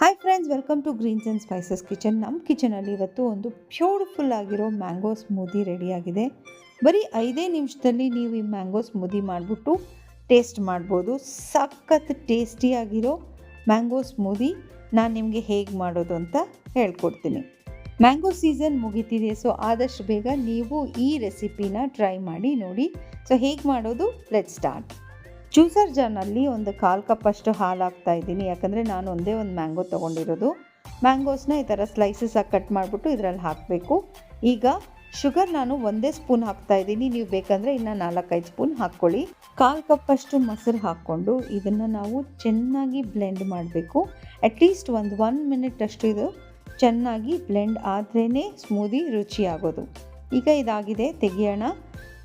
Hi friends, welcome to greens and spices kitchen. ನಮ್ಮ ಕಿಚನಲ್ಲಿ ಇವತ್ತು ಒಂದು ಬ್ಯೂಟಿಫುಲ್ ಆಗಿರೋ ಮ್ಯಾಂಗೋ ಸ್ಮೂದಿ ರೆಡಿಯಾಗಿದೆ. ಬರೀ 5 ನಿಮಿಷದಲ್ಲಿ ನೀವು ಈ ಮ್ಯಾಂಗೋ ಸ್ಮೂದಿ ಮಾಡಿಬಿಟ್ಟು ಟೇಸ್ಟ್ ಮಾಡ್ಬೋದು. ಸಖತ್ ಟೇಸ್ಟಿಯಾಗಿರೋ ಮ್ಯಾಂಗೋ ಸ್ಮೂದಿ ನಾನು ನಿಮಗೆ ಹೇಗೆ ಮಾಡೋದು ಅಂತ ಹೇಳ್ಕೊಡ್ತೀನಿ. ಮ್ಯಾಂಗೋ ಸೀಸನ್ ಮುಗಿತಿದೆ, ಸೊ ಆದಷ್ಟು ಬೇಗ ನೀವು ಈ ರೆಸಿಪಿನ ಟ್ರೈ ಮಾಡಿ ನೋಡಿ. ಸೊ ಹೇಗೆ ಮಾಡೋದು, ಲೆಟ್ಸ್ ಸ್ಟಾರ್ಟ್. ಜ್ಯೂಸರ್ ಜಾರ್ನಲ್ಲಿ ಒಂದು 1/4 ಕಪ್ ಅಷ್ಟು ಹಾಲು ಹಾಕ್ತಾ ಇದ್ದೀನಿ, ಯಾಕಂದರೆ ನಾನು ಒಂದೇ ಒಂದು ಮ್ಯಾಂಗೋ ತೊಗೊಂಡಿರೋದು. ಮ್ಯಾಂಗೋಸ್ನ ಈ ಥರ ಸ್ಲೈಸಸ್ ಆಗಿ ಕಟ್ ಮಾಡಿಬಿಟ್ಟು ಇದರಲ್ಲಿ ಹಾಕಬೇಕು. ಈಗ ಶುಗರ್ ನಾನು 1 ಸ್ಪೂನ್ ಹಾಕ್ತಾ ಇದ್ದೀನಿ, ನೀವು ಬೇಕಂದರೆ ಇನ್ನು 4-5 ಸ್ಪೂನ್ ಹಾಕ್ಕೊಳ್ಳಿ. 1/4 ಕಪ್ ಅಷ್ಟು ಮೊಸರು ಹಾಕ್ಕೊಂಡು ಇದನ್ನು ನಾವು ಚೆನ್ನಾಗಿ ಬ್ಲೆಂಡ್ ಮಾಡಬೇಕು. ಅಟ್ಲೀಸ್ಟ್ 1 ಮಿನಿಟ್ ಅಷ್ಟು ಇದು ಚೆನ್ನಾಗಿ ಬ್ಲೆಂಡ್ ಆದ್ರೇ ಸ್ಮೂದಿ ರುಚಿಯಾಗೋದು. ಈಗ ಇದಾಗಿದೆ, ತೆಗಿಯೋಣ.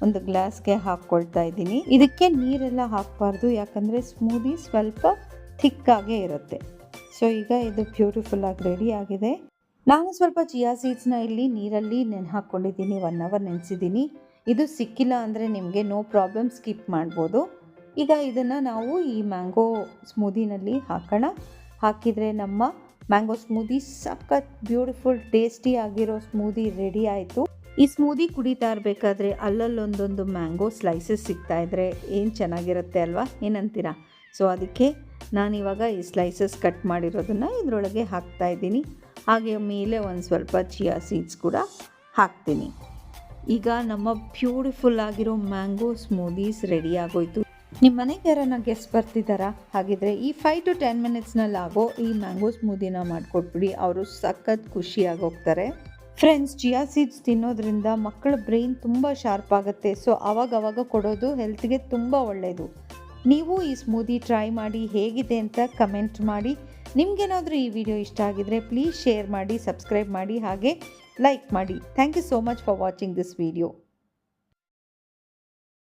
ಒಂದು ಗ್ಲಾಸ್ಗೆ ಹಾಕ್ಕೊಳ್ತಾ ಇದ್ದೀನಿ. ಇದಕ್ಕೆ ನೀರೆಲ್ಲ ಹಾಕಬಾರ್ದು, ಯಾಕಂದರೆ ಸ್ಮೂದಿ ಸ್ವಲ್ಪ ಥಿಕ್ಕಾಗೇ ಇರುತ್ತೆ. ಸೊ ಈಗ ಇದು ಬ್ಯೂಟಿಫುಲ್ಲಾಗಿ ರೆಡಿ ಆಗಿದೆ. ನಾನು ಸ್ವಲ್ಪ ಚಿಯಾ ಸೀಡ್ಸ್ನ ಇಲ್ಲಿ ನೀರಲ್ಲಿ ಹಾಕ್ಕೊಂಡಿದ್ದೀನಿ, 1 ಅವರ್ ನೆನೆಸಿದ್ದೀನಿ. ಇದು ಸಿಕ್ಕಿಲ್ಲ ಅಂದರೆ ನಿಮಗೆ ನೋ ಪ್ರಾಬ್ಲಮ್, ಸ್ಕಿಪ್ ಮಾಡ್ಬೋದು. ಈಗ ಇದನ್ನು ನಾವು ಈ ಮ್ಯಾಂಗೋ ಸ್ಮೂದಿನಲ್ಲಿ ಹಾಕೋಣ. ಹಾಕಿದರೆ ನಮ್ಮ ಮ್ಯಾಂಗೋ ಸ್ಮೂದಿ ಸಖತ್ ಬ್ಯೂಟಿಫುಲ್ ಟೇಸ್ಟಿ ಆಗಿರೋ ಸ್ಮೂದಿ ರೆಡಿ ಆಯಿತು. ಈ ಸ್ಮೂದಿ ಕುಡಿತಾ ಇರಬೇಕಾದ್ರೆ ಅಲ್ಲಲ್ಲೊಂದೊಂದು ಮ್ಯಾಂಗೋ ಸ್ಲೈಸಸ್ ಸಿಗ್ತಾಯಿದ್ರೆ ಏನು ಚೆನ್ನಾಗಿರುತ್ತೆ ಅಲ್ವಾ, ಏನಂತೀರಾ? ಸೊ ಅದಕ್ಕೆ ನಾನಿವಾಗ ಈ ಸ್ಲೈಸಸ್ ಕಟ್ ಮಾಡಿರೋದನ್ನು ಇದರೊಳಗೆ ಹಾಕ್ತಾಯಿದ್ದೀನಿ. ಹಾಗೆ ಮೇಲೆ ಒಂದು ಸ್ವಲ್ಪ ಚಿಯಾ ಸೀಡ್ಸ್ ಕೂಡ ಹಾಕ್ತೀನಿ. ಈಗ ನಮ್ಮ ಬ್ಯೂಟಿಫುಲ್ ಆಗಿರೋ ಮ್ಯಾಂಗೋ ಸ್ಮೂದೀಸ್ ರೆಡಿ ಆಗೋಯ್ತು. ನಿಮ್ಮ ಮನೆಗೆ ಯಾರನ್ನ ಗೆಸ್ಟ್ ಬರ್ತಿದ್ದಾರಾ? ಹಾಗಿದ್ರೆ ಈ 5 to 10 ಮಿನಿಟ್ಸ್ನಲ್ಲಾಗೋ ಈ ಮ್ಯಾಂಗೋ ಸ್ಮೂದಿನ ಮಾಡಿಕೊಟ್ಬಿಡಿ, ಅವರು ಸಖತ್ ಖುಷಿಯಾಗಿ ಹೋಗ್ತಾರೆ. ಫ್ರೆಂಡ್ಸ್, ಚಿಯಾ ಸೀಡ್ಸ್ ತಿನ್ನೋದ್ರಿಂದ ಮಕ್ಕಳ ಬ್ರೈನ್ ತುಂಬ ಶಾರ್ಪ್ ಆಗುತ್ತೆ. ಸೊ ಆವಾಗವಾಗ ಕೊಡೋದು ಹೆಲ್ತ್ಗೆ ತುಂಬ ಒಳ್ಳೆಯದು. ನೀವು ಈ ಸ್ಮೂದಿ ಟ್ರೈ ಮಾಡಿ ಹೇಗಿದೆ ಅಂತ ಕಮೆಂಟ್ ಮಾಡಿ. ನಿಮಗೇನಾದರೂ ಈ ವಿಡಿಯೋ ಇಷ್ಟ ಆಗಿದ್ರೆ ಪ್ಲೀಸ್ ಶೇರ್ ಮಾಡಿ, ಸಬ್ಸ್ಕ್ರೈಬ್ ಮಾಡಿ, ಹಾಗೆ ಲೈಕ್ ಮಾಡಿ. Thank you so much for watching this video.